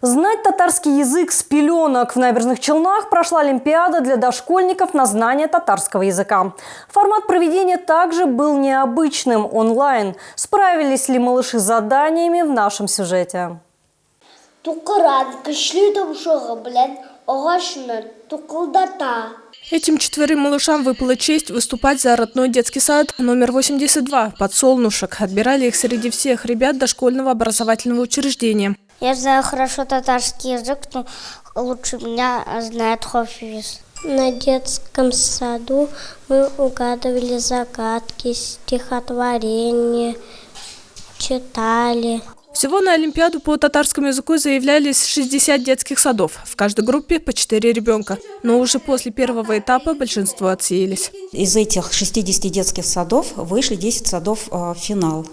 Знать татарский язык с пеленок. В Набережных Челнах прошла олимпиада для дошкольников на знание татарского языка. Формат проведения также был необычным – онлайн. Справились ли малыши с заданиями в нашем сюжете? Этим 4 малышам выпала честь выступать за родной детский сад номер 82 «Подсолнушек». Отбирали их среди всех ребят дошкольного образовательного учреждения. Я знаю хорошо татарский язык, но лучше меня знает Хофиз. На детском саду мы угадывали загадки, стихотворения, читали. Всего на олимпиаду по татарскому языку заявлялись 60 детских садов. В каждой группе по 4 ребенка. Но уже после первого этапа большинство отсеялись. Из этих 60 детских садов вышли 10 садов в финал.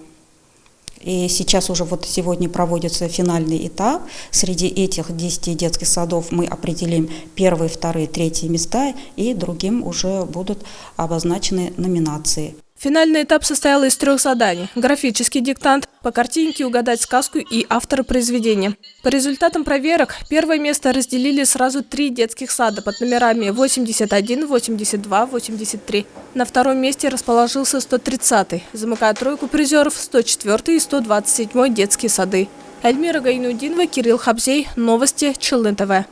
И сейчас уже сегодня проводится финальный этап. Среди этих 10 детских садов мы определим первые, вторые, третьи места, и другим уже будут обозначены номинации. Финальный этап состоял из 3 заданий. Графический диктант, по картинке угадать сказку и автора произведения. По результатам проверок первое место разделили сразу 3 детских сада под номерами 81, 82, 83. На втором месте расположился 130-й, замыкая тройку призеров 104 и 127 детские сады. Эльмира Гайнудинова, Кирилл Хабзей. Новости Челны ТВ.